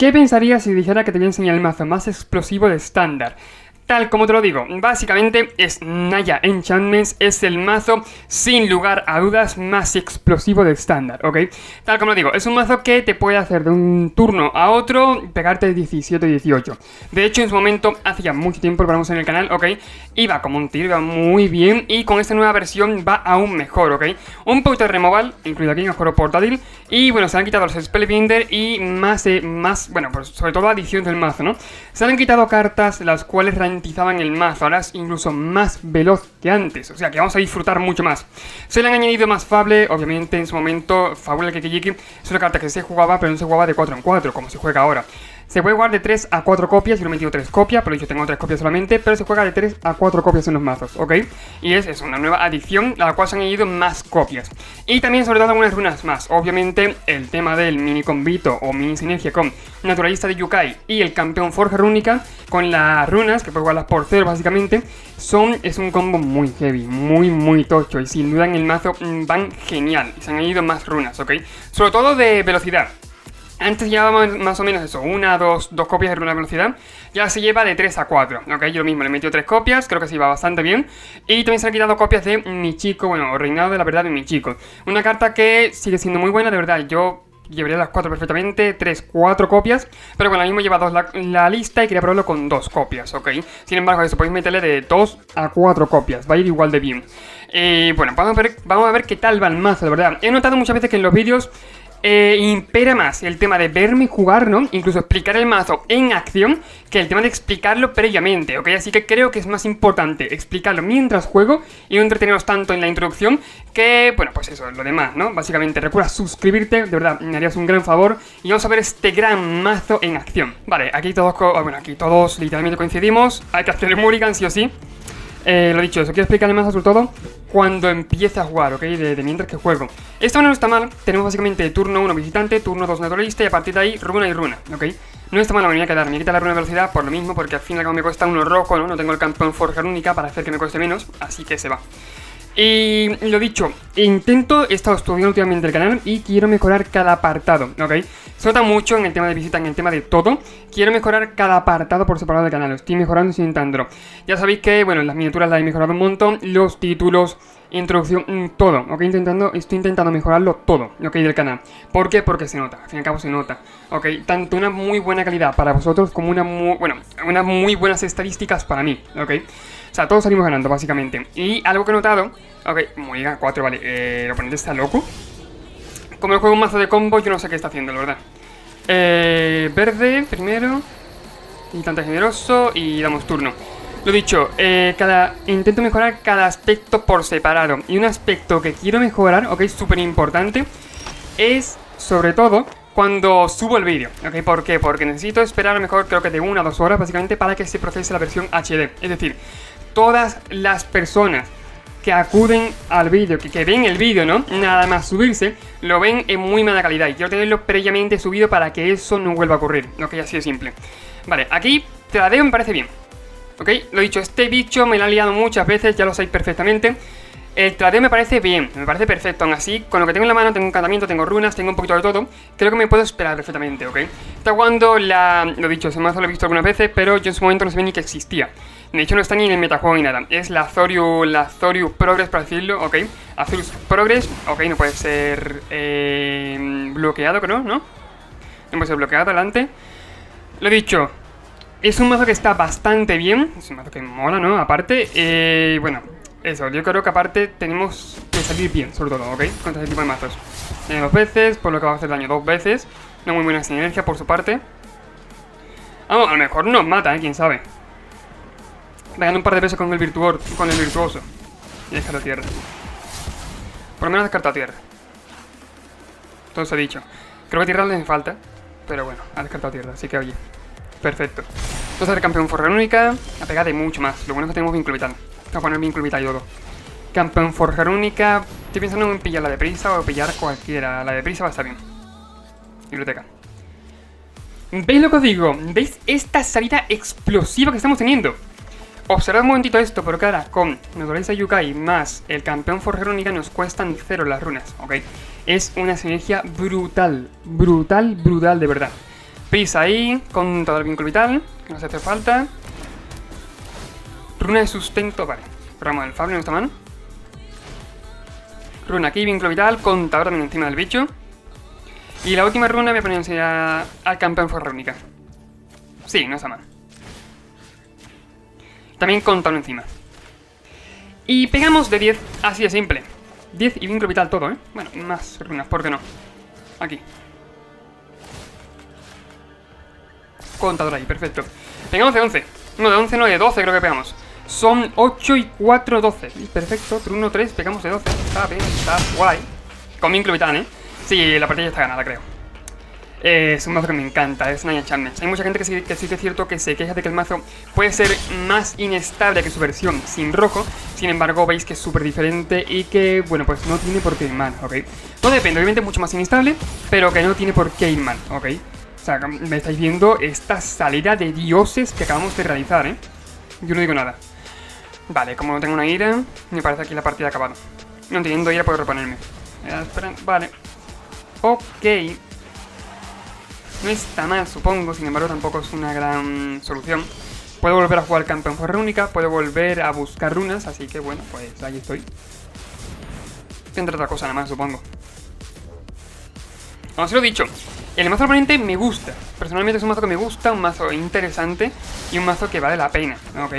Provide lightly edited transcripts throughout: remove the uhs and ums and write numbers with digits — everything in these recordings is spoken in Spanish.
¿Qué pensarías si dijera que te voy a enseñar el mazo más explosivo de estándar? Tal como te lo digo, básicamente es Naya Enchantments, es el mazo sin lugar a dudas más explosivo de estándar, ¿ok? Tal como lo digo, es un mazo que te puede hacer de un turno a otro pegarte 17-18. De hecho, en su momento, hace ya mucho tiempo, lo ponemos en el canal, ¿ok? Iba como un tiro, iba muy bien, y con esta nueva versión va aún mejor, ¿ok? Un poquito de removal, incluido aquí en el juego portátil, y bueno, se han quitado los Spellbinder y bueno, pues sobre todo la adición del mazo, ¿no? Se han quitado cartas las cuales ralentizaban el mazo, ahora es incluso más veloz que antes, o sea que vamos a disfrutar mucho más. Se le han añadido más Fable, obviamente en su momento Fabula Kekijiki es una carta que se jugaba, pero no se jugaba de 4 en 4, como se juega ahora. Se puede jugar de 3 a 4 copias, yo lo he metido 3 copias, por lo yo tengo 3 copias solamente, pero se juega de 3 a 4 copias en los mazos, ¿ok? Y es una nueva adición a la cual se han añadido más copias. Y también sobre todo algunas runas más, obviamente el tema del mini combito o mini sinergia con Naturalista de Yukai y el campeón Forja Rúnica, con las runas, que puedes jugarlas por 0 básicamente, es un combo muy heavy, muy tocho, y sin duda en el mazo van genial, y se han añadido más runas, ¿ok? Sobre todo de velocidad. Antes llevábamos más o menos eso, dos copias de runa de velocidad. Ya se lleva de 3 a 4, ¿ok? Yo mismo le he metido 3 copias, creo que se iba bastante bien. Y también se han quitado copias de Michiko, bueno, Reinado de la Verdad de Michiko. Una carta que sigue siendo muy buena, de verdad, yo llevaría las 4 perfectamente, 3, 4 copias. Pero bueno, ahora mismo lleva 2 la lista y quería probarlo con 2 copias, ¿ok? Sin embargo, eso podéis meterle de 2 a 4 copias, va a ir igual de bien. Bueno, vamos a ver qué tal va el mazo, de verdad. He notado muchas veces que en los vídeos impera más el tema de verme jugar, ¿no? Incluso explicar el mazo en acción que el tema de explicarlo previamente, ¿ok? Así que creo que es más importante explicarlo mientras juego y no entreteneros tanto en la introducción que, bueno, pues eso, lo demás, ¿no? Básicamente recuerda suscribirte, de verdad, me harías un gran favor y vamos a ver este gran mazo en acción. Vale, aquí todos literalmente coincidimos, hay que hacer el Mulligan sí o sí. Lo dicho, eso quiero explicarle más sobre todo cuando empiece a jugar, ¿ok? De mientras que juego. Esto no está mal, tenemos básicamente turno 1 visitante, turno 2 naturalista y a partir de ahí runa y runa, ¿ok? No está mal, me voy a quedar, me quita la runa de velocidad por lo mismo, porque al fin y al cabo me cuesta uno rojo, ¿no? No tengo el campeón Forja Rúnica para hacer que me cueste menos, así que se va. Y lo dicho, he estado estudiando últimamente el canal y quiero mejorar cada apartado, ¿ok? Se nota mucho en el tema de visita, en el tema de todo. Quiero mejorar cada apartado por separado del canal, lo estoy mejorando y intentándolo. Ya sabéis que, bueno, las miniaturas las he mejorado un montón, los títulos, introducción, todo, ¿ok? Estoy intentando mejorarlo todo, ¿ok? Del canal. ¿Por qué? Porque se nota, al fin y al cabo se nota, ¿ok? Tanto una muy buena calidad para vosotros como unas muy buenas estadísticas para mí, ¿ok? O sea, todos salimos ganando, básicamente. Y algo que he notado... Ok, Mulligan 4, vale. El oponente está loco. Como el juego un mazo de combo, yo no sé qué está haciendo, la verdad. Verde, primero. Instante generoso y damos turno. Lo dicho, intento mejorar cada aspecto por separado. Y un aspecto que quiero mejorar, ok, súper importante, es, sobre todo, cuando subo el vídeo, ¿ok? ¿Por qué? Porque necesito esperar a lo mejor, creo que de 1 a 2 horas, básicamente, para que se procese la versión HD. Es decir, todas las personas que acuden al vídeo, que ven el vídeo, ¿no? Nada más subirse, lo ven en muy mala calidad. Y quiero tenerlo previamente subido para que eso no vuelva a ocurrir, ¿ok? Así de simple. Vale, aquí tradeo me parece bien, ¿ok? Lo dicho, este bicho me lo ha liado muchas veces, ya lo sabéis perfectamente. El tradeo me parece bien, me parece perfecto. Aún así, con lo que tengo en la mano, tengo encantamiento, tengo runas, tengo un poquito de todo. Creo que me puedo esperar perfectamente, ¿ok? Está jugando lo dicho, ese mazo lo he visto algunas veces, pero yo en su momento no sabía ni que existía. De hecho no está ni en el metajuego ni nada. Es la Azorius Progress, para decirlo, ¿ok? Azorius Progress, ok, no puede ser bloqueado, creo, ¿no? No puede ser bloqueado, adelante. Lo dicho, es un mazo que está bastante bien. Es un mazo que mola, ¿no? Aparte, bueno, eso, yo creo que aparte tenemos que salir bien, sobre todo, ¿ok? Contra ese tipo de mazos. 2 veces, por lo que va a hacer daño 2 veces. No muy buena sinergia por su parte. Vamos, a lo mejor nos mata, quién sabe. Pegando un par de veces con el virtuoso. Y dejarlo a tierra. Por lo menos descartado tierra. Todo se ha dicho. Creo que tierra le hace falta, pero bueno, ha descartado tierra, así que oye. Perfecto. Entonces el campeón Forja Rúnica, a pegar de mucho más. Lo bueno es que tenemos vínculo vital. Voy a poner vínculo vital y todo. Campeón Forja Rúnica. Estoy pensando en pillar la de prisa o pillar cualquiera. La de prisa va a estar bien. Biblioteca. ¿Veis lo que os digo? ¿Veis esta salida explosiva que estamos teniendo? Observad un momentito esto, porque ahora con Naturaleza Yukai más el campeón Forja Rúnica nos cuestan 0 las runas, ¿ok? Es una sinergia brutal, brutal de verdad. Prisa ahí, contador vínculo vital, que nos hace falta. Runa de sustento, vale. Probamos el Fable en esta mano. Runa aquí, vínculo vital, contador también encima del bicho. Y la última runa voy a poner enseguida al campeón fuerza rúnica. Sí, no está mal. También contador encima. Y pegamos de 10, así de simple. 10 y vínculo vital todo, ¿eh? Bueno, más runas, ¿por qué no? Aquí. Contador ahí, perfecto. Pegamos de 11. No, de 11 no, de 12 creo que pegamos. Son 8 y 4, 12. Perfecto, turno 3, pegamos de 12. Está bien, está guay. Con vínculo vital, ¿eh? Sí, la partida ya está ganada, creo. Es un mazo que me encanta, es Naya Challenge. Hay mucha gente que sí que es cierto que se queja de que el mazo puede ser más inestable que su versión sin rojo. Sin embargo, veis que es súper diferente y que, bueno, pues no tiene por qué ir mal, ¿ok? No depende, obviamente es mucho más inestable, pero que no tiene por qué ir mal, ¿ok? O sea, me estáis viendo esta salida de dioses que acabamos de realizar, ¿eh? Yo no digo nada. Vale, como no tengo una ira, me parece aquí la partida acabada. No teniendo ira puedo reponerme. Espera, vale. Ok. No está mal, supongo, sin embargo tampoco es una gran solución. Puedo volver a jugar campeón fuerza única, puedo volver a buscar runas, así que bueno, pues ahí estoy. Tendré otra cosa nada más, supongo. Como os lo he dicho, el mazo oponente me gusta. Personalmente es un mazo que me gusta, un mazo interesante y un mazo que vale la pena, ¿ok?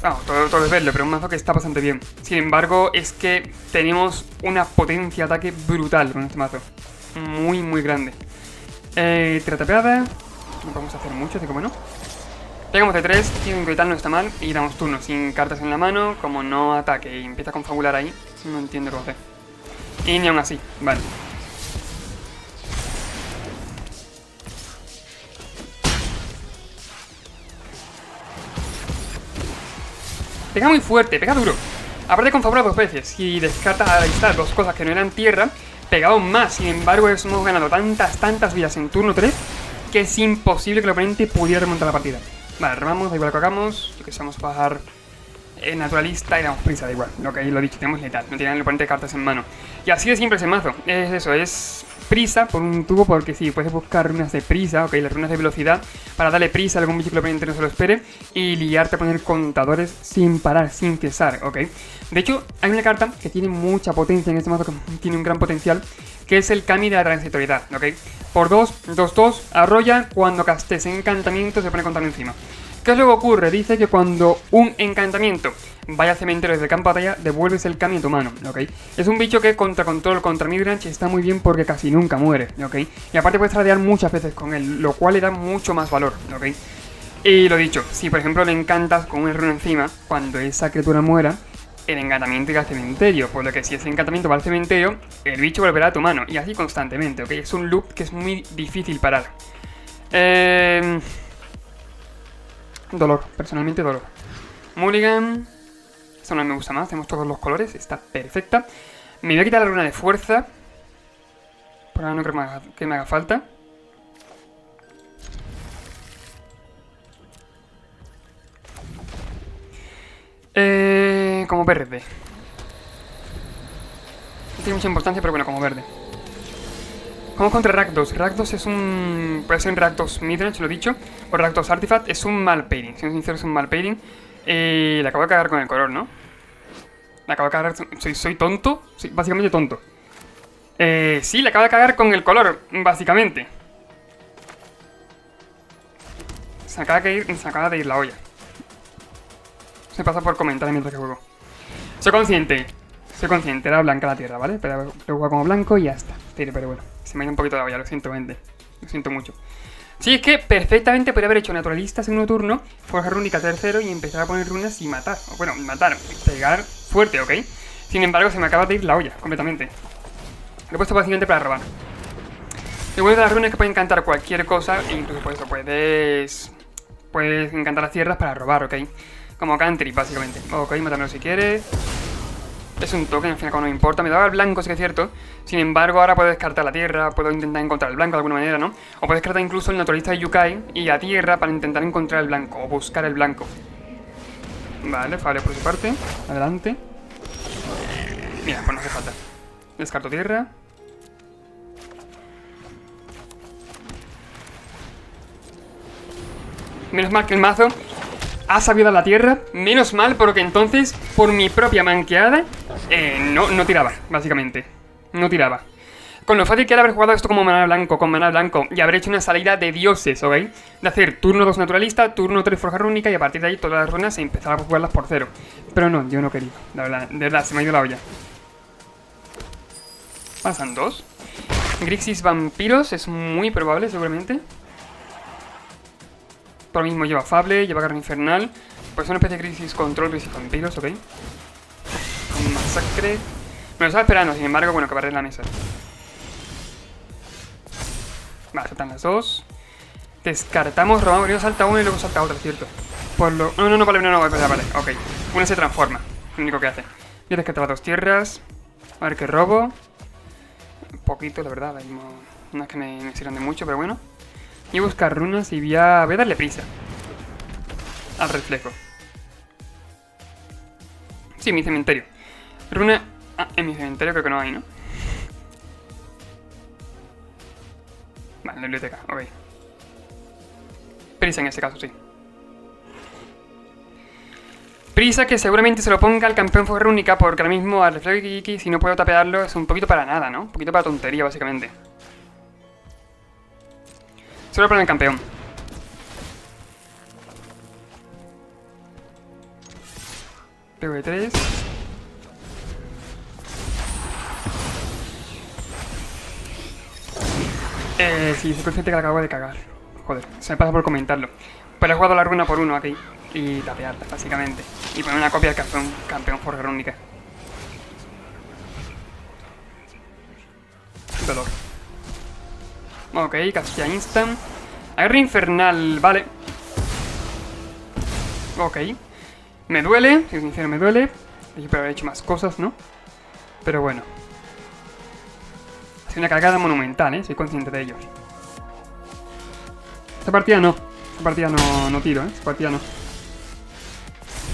Vamos, todo es verlo, pero un mazo que está bastante bien. Sin embargo, es que tenemos una potencia de ataque brutal con este mazo. Muy, muy grande. Tratapeada. No podemos hacer mucho, así como no. Pegamos de 3, y tal no está mal. Y damos turno sin cartas en la mano. Como no ataque y empieza a confabular ahí, no entiendo cómo hacer. Y ni aún así, vale. Pega muy fuerte, pega duro. Aparte confabula 2 veces y descarta ahí está 2 cosas que no eran tierra. Pegado más, sin embargo hemos ganado tantas vidas en turno 3 que es imposible que el oponente pudiera remontar la partida. Vale, remamos, da igual lo que hagamos. Yo que sé, vamos a bajar el naturalista y damos prisa, da igual. Lo que lo he dicho, tenemos letal, no tienen el oponente cartas en mano. Y así de siempre ese mazo. Es eso, es prisa por un tubo, porque sí, puedes buscar runas de prisa, ok, las runas de velocidad, para darle prisa a algún bicho que el oponente no se lo espere y liarte a poner contadores sin parar, sin cesar, ok. De hecho, hay una carta que tiene mucha potencia en este mazo, que tiene un gran potencial, que es el Kami de la transitoriedad, ok. Por 2/2, arrolla, cuando castes encantamiento se pone contador encima. ¿Qué es lo que ocurre? Dice que cuando un encantamiento vaya al cementerio desde el campo de batalla, devuelves el Kami a tu mano, ¿ok? Es un bicho que contra control, contra midrange está muy bien porque casi nunca muere, ¿ok? Y aparte puedes tradear muchas veces con él, lo cual le da mucho más valor, ¿ok? Y lo dicho, si por ejemplo le encantas con un rune encima, cuando esa criatura muera, el encantamiento irá al cementerio, por lo que si ese encantamiento va al cementerio, el bicho volverá a tu mano, y así constantemente, ¿ok? Es un loop que es muy difícil parar. Dolor, personalmente dolor. Mulligan. Esta no me gusta más, tenemos todos los colores, está perfecta. Me voy a quitar la runa de fuerza. Por ahora no creo que me haga falta. Como verde. No tiene mucha importancia, pero bueno, como verde. Vamos contra Rakdos. Rakdos es un... puede ser un Rakdos Midrange, lo he dicho. O Rakdos Artifact. Es un mal pairing. Siendo sincero, es un mal pairing. Le acabo de cagar con el color, ¿no? Le acabo de cagar... ¿Soy tonto? Soy básicamente tonto. Sí, le acabo de cagar con el color, básicamente. Se acaba de ir la olla. Se pasa por comentar mientras que juego. Soy consciente, era blanca la tierra, ¿vale? Pero lo juego como blanco y ya está. Pero bueno, se me ha ido un poquito de olla, lo siento, gente. Lo siento mucho. Sí, es que perfectamente podría haber hecho naturalista segundo turno, forja rúnica tercero y empezar a poner runas y matar. Bueno, matar, pegar fuerte, ¿ok? Sin embargo, se me acaba de ir la olla, completamente. Lo he puesto básicamente para robar. Lo bueno de las runas es que pueden encantar cualquier cosa, e incluso por eso puedes encantar las tierras para robar, ¿ok? Como country, básicamente. Ok, mátamelo si quieres. Es un token, al fin y al cabo no me importa. Me daba el blanco, sí que es cierto. Sin embargo, ahora puedo descartar la tierra. Puedo intentar encontrar el blanco de alguna manera, ¿no? O puedo descartar incluso el naturalista de Yukai y la tierra para intentar encontrar el blanco. O buscar el blanco. Vale, Fable por su parte. Adelante. Mira, pues no hace falta. Descarto tierra. Menos mal que el mazo ha sabido a la tierra. Menos mal, porque entonces, por mi propia manqueada, no tiraba, básicamente. No tiraba. Con lo fácil que era haber jugado esto como maná blanco, con maná blanco, y haber hecho una salida de dioses, ¿ok? De hacer turno 2 naturalista, turno 3 forja rúnica, y a partir de ahí todas las runas se empezar a jugarlas por cero. Pero no, yo no quería, de verdad, se me ha ido la olla. Pasan 2. Grixis vampiros, es muy probable, seguramente. Por lo mismo lleva Fable, lleva Garra Infernal. Pues una especie de Grixis control, Grixis vampiros, ¿ok? Con masacre. Me lo estaba esperando, sin embargo, bueno, que barrer la mesa. Vale, saltan las 2. Descartamos, robamos, primero salta uno y luego salta otro, ¿cierto? Por lo... No, vale, ok. Una se transforma, lo único que hace. Yo descarto las 2 tierras. A ver qué robo. Un poquito, la verdad, no es que me sirvan de mucho, pero bueno. Y buscar runas y voy a darle prisa al reflejo. Sí, mi cementerio. Runa... Ah, en mi cementerio creo que no hay, ¿no? Vale, la biblioteca, ok. Prisa en este caso, sí. Prisa que seguramente se lo ponga al campeón forja rúnica, porque ahora mismo al reflejo de Kiki, si no puedo tapearlo, es un poquito para nada, ¿no? Un poquito para tontería, básicamente. Solo para el campeón. PV3. Sí, soy consciente que la acabo de cagar. Joder, se me pasa por comentarlo. Pues he jugado la runa por uno aquí. Y tapearla, básicamente. Y poner una copia del campeón forja rúnica. Dolor. Ok, castilla instant. Agarre infernal, vale. Ok. Me duele, si soy sincero, me duele. Yo puedo haber hecho más cosas, ¿no? Pero bueno. Ha sido una cagada monumental, soy consciente de ello. Esta partida no. Esta partida no tiro, Esta partida no.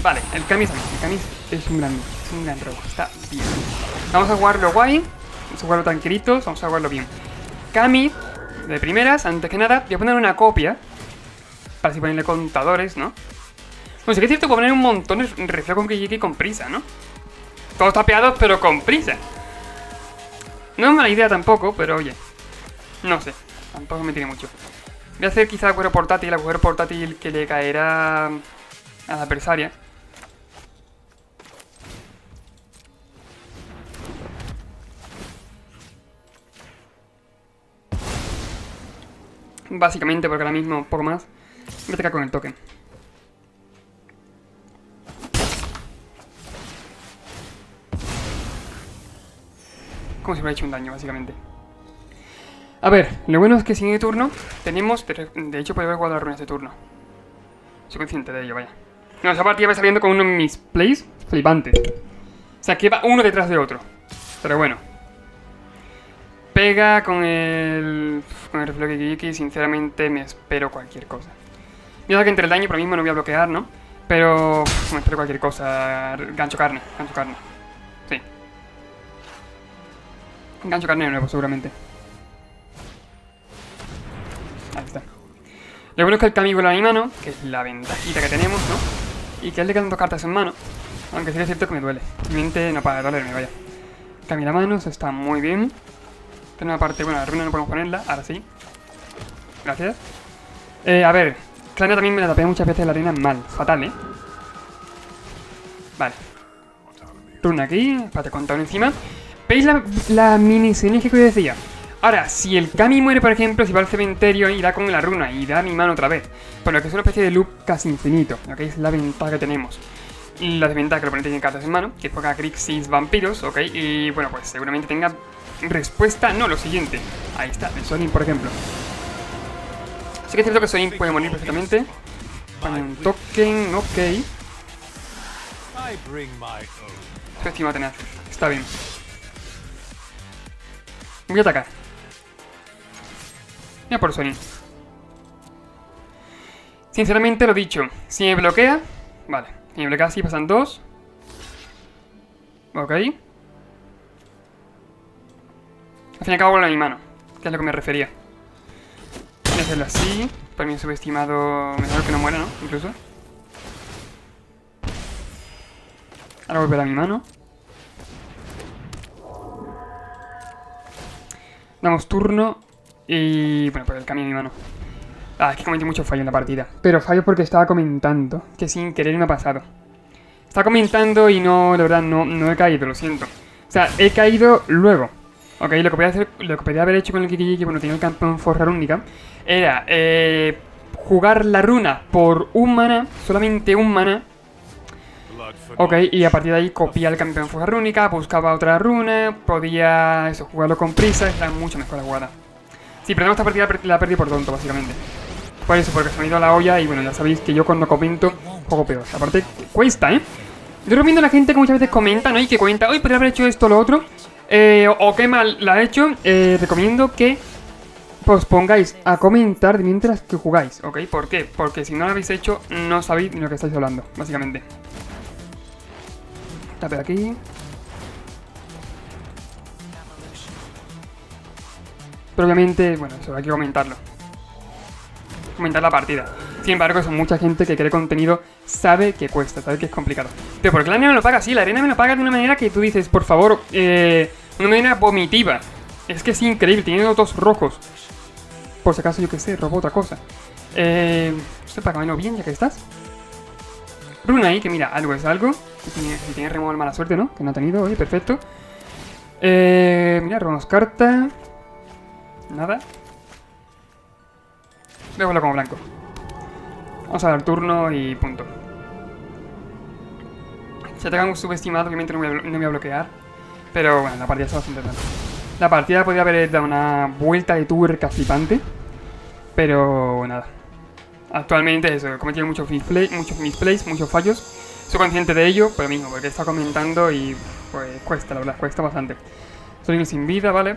Vale, el Kami es un gran robo. Está bien. Vamos a jugarlo guay. Vamos a jugarlo tranquilitos. Vamos a jugarlo bien. Kami, de primeras, antes que nada, voy a poner una copia. Para así ponerle contadores, ¿no? Bueno, sí que es cierto que puedo poner un montón de reflejo con Kijiki con prisa, ¿no? Todos tapeados, pero con prisa. No es mala idea tampoco, pero oye. No sé, tampoco me tiene mucho. Voy a hacer quizá agujero portátil que le caerá a la adversaria. Básicamente porque ahora mismo un poco más. Voy a atacar con el token. Como si hubiera hecho un daño, básicamente. A ver, lo bueno es que sin el turno tenemos... De hecho, puedo haber jugado la runa este turno. Soy consciente de ello, vaya. No, esa partida va saliendo con uno de mis plays flipantes. O sea, que va uno detrás de otro. Pero bueno. Pega con el reflejo de Kijiki, sinceramente me espero cualquier cosa. Yo sé que entre el daño por mismo no voy a bloquear, ¿no? Pero me espero cualquier cosa. Gancho carne. Sí. Gancho carne de nuevo, seguramente. Ahí está. Lo bueno es que el Kami vuela a mi mano, que es la ventajita que tenemos, ¿no? Y que él le quedan 2 cartas en mano. Aunque sí es cierto que me duele. Mi mente no para de dolerme, vaya. Kami la mano, eso está muy bien. Tiene una parte, bueno, la runa no podemos ponerla, ahora sí. Gracias. A ver, Clania también me la tapea muchas veces la arena mal, fatal, Vale. Runa aquí, espérate, contador encima. ¿Veis la mini sinergia que os decía? Ahora, si el Kami muere, por ejemplo, si va al cementerio y da con la runa y da mi mano otra vez. Por lo que es una especie de loop casi infinito, ¿ok? Es la ventaja que tenemos. Y la desventaja que el oponente tiene cartas en mano, que juega Grixis vampiros, ¿ok? Y bueno, pues seguramente tenga respuesta, no, lo siguiente. Ahí está, el Sorin, por ejemplo. Sí que es cierto que Sorin puede morir perfectamente. Pone un token, ok. Estima tenaz, está bien. Voy a atacar. Mira por Sorin. Sinceramente lo dicho, si me bloquea, vale, si me bloquea así pasan 2. Ok. Al fin y al cabo vuelve a mi mano, que es lo que me refería. Voy a hacerlo así. Para mí subestimado, mejor que no muera, ¿no? Incluso. Ahora volverá a mi mano. Damos turno. Y bueno, pues el cambio de mi mano. Ah, es que cometí mucho fallo en la partida. Pero fallo porque estaba comentando. Que sin querer me ha pasado. Estaba comentando y no, la verdad, no he caído, lo siento. O sea, he caído luego. Ok, lo que podía haber hecho con el Kirigi, que bueno, tenía el campeón forra única, era jugar la runa por un mana, solamente un mana. Ok, y a partir de ahí copiar el campeón forja rúnica, buscaba otra runa, podía eso, jugarlo con prisa, era mucho mejor la jugada. Sí, pero esta partida la perdí por tonto, básicamente. Por eso, porque se me ha ido la olla y bueno, ya sabéis que yo cuando comento, juego peor. Aparte, cuesta, ¿eh? Yo recomiendo a la gente que muchas veces comenta, ¿no? Y que cuenta, hoy podría haber hecho esto o lo otro. O qué mal la ha hecho. Recomiendo que os pongáis a comentar mientras que jugáis, ¿ok? ¿Por qué? Porque si no lo habéis hecho, no sabéis de lo que estáis hablando, básicamente. Tape aquí. Pero obviamente, bueno, eso hay que comentarlo. Comentar la partida. Sin embargo, eso, mucha gente que quiere contenido sabe que cuesta, sabe que es complicado. Pero porque la arena me lo paga, sí, la arena me lo paga de una manera que tú dices, por favor, una manera vomitiva. Es que es increíble, teniendo dos rojos. Por si acaso, yo que sé, robo otra cosa. Esto para acabarlo bien, ya que estás. Runa ahí, que mira, algo es algo. Si tiene remover mala suerte, ¿no? Que no ha tenido, oye, perfecto. Mira, robamos carta. Nada. Déjalo como blanco. Vamos a dar turno y punto. Si te hagan subestimado, obviamente no voy a bloquear. Pero bueno, la partida está bastante bien. La partida podría haber dado una vuelta de tuerca flipante. Pero nada. Actualmente eso, he cometido muchos misplays, muchos fallos. Soy consciente de ello, pero mismo, porque está comentando y pues cuesta, la verdad, cuesta bastante. Soy sin vida, ¿vale?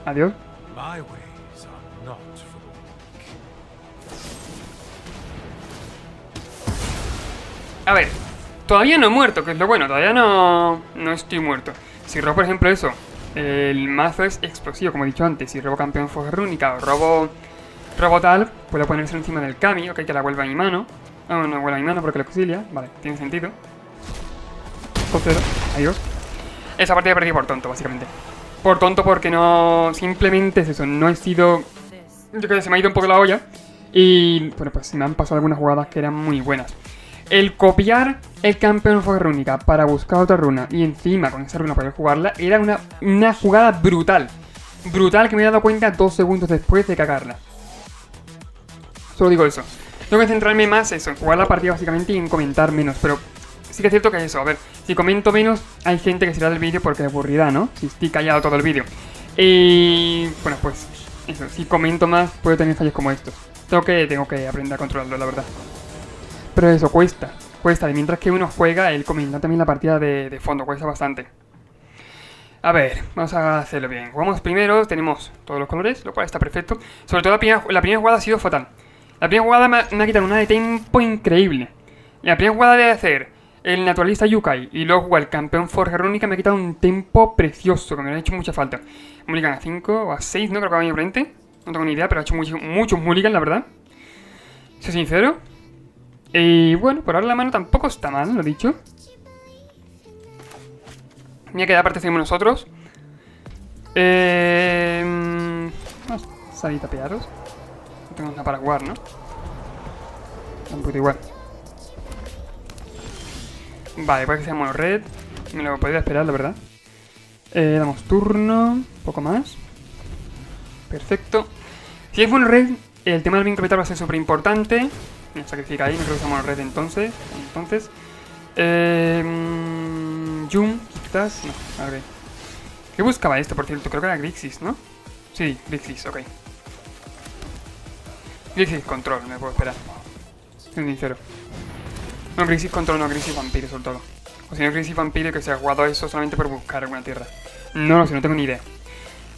Adiós. A ver, todavía no he muerto, que es lo bueno, todavía no estoy muerto. Si robo, por ejemplo, eso, el mazo es explosivo, como he dicho antes. Si robo campeón forja rúnica o robo tal, puedo ponerse encima del Kami, ok, que la vuelva a mi mano. No, no vuelva a mi mano porque lo auxilia, vale, tiene sentido. 2-0, adiós. Esa partida perdí por tonto, básicamente. Por tonto porque no, simplemente es eso, no he sido... Yo creo que se me ha ido un poco la olla. Y bueno, pues me han pasado algunas jugadas que eran muy buenas. El copiar el campeón forja rúnica para buscar otra runa y encima con esa runa poder jugarla era una jugada brutal. Brutal que me he dado cuenta 2 segundos después de cagarla. Solo digo eso. Tengo que centrarme más eso, en jugar la partida básicamente y en comentar menos. Pero sí que es cierto que eso, a ver, si comento menos hay gente que se irá del vídeo porque es aburrida, ¿no? Si estoy callado todo el vídeo. Y bueno, pues eso, si comento más puedo tener fallos como estos. Tengo que aprender a controlarlo, la verdad. Pero eso cuesta, y mientras que uno juega, él comenta también la partida de fondo, cuesta bastante. A ver, vamos a hacerlo bien. Jugamos primero, tenemos todos los colores, lo cual está perfecto. Sobre todo la primera jugada ha sido fatal. La primera jugada me ha quitado una de tempo increíble. La primera jugada de hacer el naturalista Yukai y luego jugar el campeón forja rúnica me ha quitado un tempo precioso, que me ha hecho mucha falta. Mulligan a 5 o a 6, no creo que vaya a mi frente. No tengo ni idea, pero ha hecho muchos mulligan, la verdad. Soy sincero. Y bueno, por ahora la mano tampoco está mal, lo he dicho. Mira que de aparte seguimos nosotros. Vamos a salir tapeados. No tengo nada para jugar, ¿no? Un poquito igual. Vale, puede que sea mono red. Me lo podría esperar, la verdad. Damos turno. Un poco más. Perfecto. Si es mono red, el tema del vincro vital va a ser súper importante. Me sacrifica ahí, no creo que sea mono red entonces. Jum, quizás. No, a ver. ¿Qué buscaba esto, por cierto? Creo que era Grixis, ¿no? Sí, Grixis, ok. Grixis Control, me puedo esperar. Soy sincero. No, Grixis Control, no, Grixis Vampire sobre todo. O si no, Grixis Vampire que se ha jugado eso solamente por buscar alguna tierra. No lo sé, no tengo ni idea.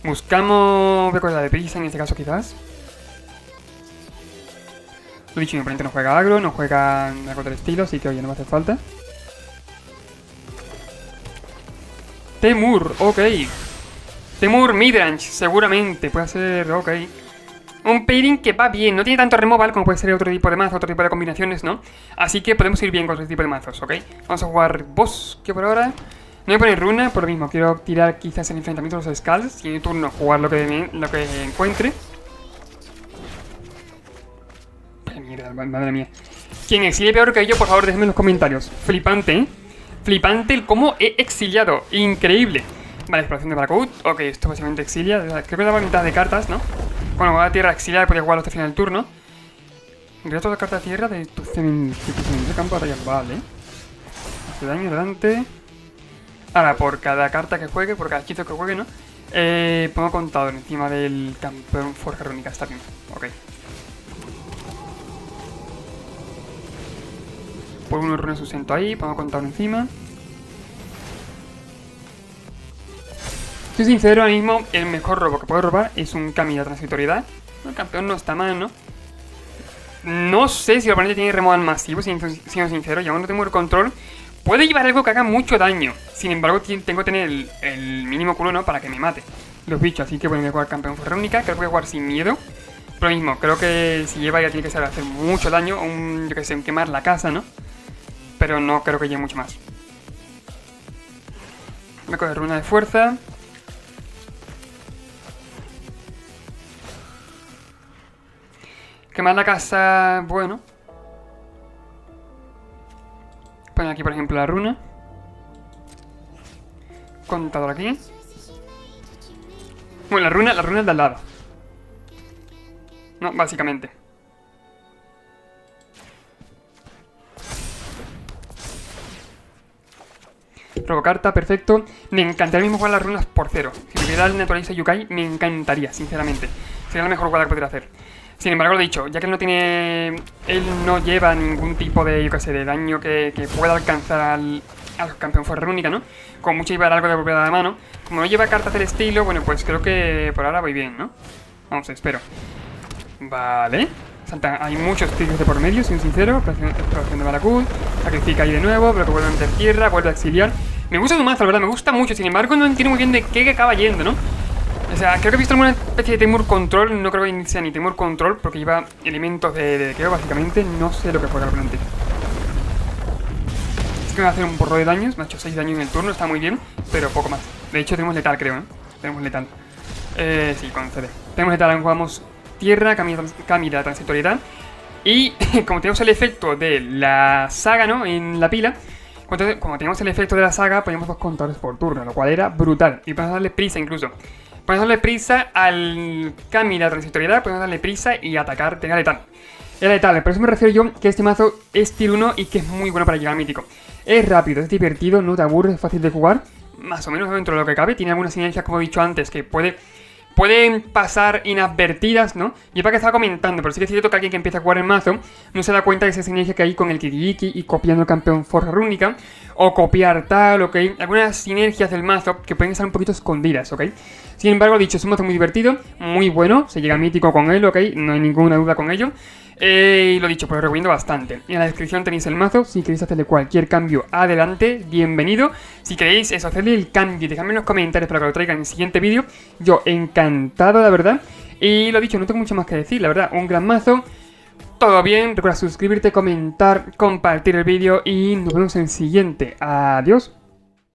Buscamos la de prisa en este caso quizás. Lo dicho, mi oponente no juega agro, no juega algo del estilo, así que oye, no me hace falta. Temur, ok. Temur midrange, seguramente, puede ser, ok. Un pairing que va bien, no tiene tanto removal como puede ser otro tipo de mazo, otro tipo de combinaciones, ¿no? Así que podemos ir bien con este tipo de mazos, ¿ok? Vamos a jugar bosque por ahora. No voy a poner runa, por lo mismo, quiero tirar quizás el enfrentamiento de los Skulls. Si en mi turno jugar lo que encuentre. Mierda, madre mía. Quien exilie peor que yo, por favor, déjenme en los comentarios. Flipante, ¿eh? Flipante el cómo he exiliado. Increíble. Vale, exploración de Barcode. Ok, esto básicamente exilia. Creo que daba mitad de cartas, ¿no? Bueno, jugar a tierra exiliar, podía jugarlo hasta el final del turno. Envía toda la carta de tierra de tu cementerio de campo de batalla. Vale. Hace daño delante. Ahora, por cada carta que juegue, por cada hechizo que juegue, ¿no? Pongo contador encima del campeón Forja Rúnica. Está bien. Ok. Por uno runa sustento ahí, pongo contador encima. Soy sincero, ahora mismo el mejor robo que puedo robar es un Kami de transitoriedad. El campeón no está mal, ¿no? No sé si el oponente tiene removal masivo, siendo sincero, y aún no tengo el control. Puede llevar algo que haga mucho daño. Sin embargo, tengo que tener el mínimo culo, ¿no? Para que me mate los bichos. Así que bueno, voy a jugar campeón Forja Rúnica. Creo que voy a jugar sin miedo. Pero lo mismo, creo que si lleva ya tiene que saber hacer mucho daño. Yo que sé, un quemar la casa, ¿no? Pero no creo que lleve mucho más. Voy a coger runa de fuerza. Quemar la casa, bueno. Poner aquí, por ejemplo, la runa. Contador aquí. Bueno, la runa es de al lado. No, básicamente. Robo carta, perfecto. Me encantaría mismo jugar las runas por 0. Si tuviera el Naturaliza Yukai, me encantaría, sinceramente. Sería la mejor jugada que podría hacer. Sin embargo, lo dicho, ya que él no tiene... Él no lleva ningún tipo de, yo qué sé, de daño que pueda alcanzar al campeón Forja Rúnica, ¿no? Con mucho llevar algo de propiedad de mano. Como no lleva cartas del estilo, bueno, pues creo que por ahora voy bien, ¿no? Vamos, espero. Vale. Salta, hay muchos tigres de por medio, soy sincero. Exploración de Baracud. Sacrifica ahí de nuevo, pero que vuelve a meter tierra, vuelve a exiliar. Me gusta su mazo, la verdad, me gusta mucho. Sin embargo, no entiendo muy bien de qué acaba yendo, ¿no? O sea, creo que he visto alguna especie de Temur Control. No creo que sea ni Temur Control, porque lleva elementos de dequeo, básicamente. No sé lo que juega el oponente. Es que me va a hacer un porro de daños. Me ha hecho 6 daños en el turno, está muy bien, pero poco más. De hecho, tenemos letal, creo, ¿no? Tenemos letal. Sí, con CD. Tenemos letal, jugamos tierra, Kami de la transitoriedad. Y como tenemos el efecto de la saga, ¿no? En la pila. Como tenemos el efecto de la saga, poníamos 2 contadores por turno, lo cual era brutal. Y podemos darle prisa incluso. Podemos darle prisa al Kami de la transitoriedad, podemos darle prisa y atacar, tenga letal. Era letal, por eso me refiero yo que este mazo es tier 1 y que es muy bueno para llegar a mítico. Es rápido, es divertido, no te aburre, es fácil de jugar. Más o menos dentro de lo que cabe, tiene algunas sinergias, como he dicho antes, que pueden pasar inadvertidas, ¿no? Y es para que estaba comentando, pero sí que es cierto que alguien que empieza a jugar el mazo no se da cuenta de esa sinergia que hay con el Kikiki y copiando el campeón Forja Rúnica, o copiar tal, ¿ok? Algunas sinergias del mazo que pueden estar un poquito escondidas, ¿ok? Sin embargo, dicho, es un mazo muy divertido, muy bueno, se llega a mítico con él, ¿ok? No hay ninguna duda con ello. Y lo dicho, pues lo recomiendo bastante. En la descripción tenéis el mazo, si queréis hacerle cualquier cambio, adelante, bienvenido. Si queréis eso, hacerle el cambio, dejadme en los comentarios para que lo traiga en el siguiente vídeo. Yo encantado, la verdad. Y lo dicho, no tengo mucho más que decir, la verdad, un gran mazo. Todo bien, recuerda suscribirte, comentar, compartir el vídeo y nos vemos en el siguiente. Adiós.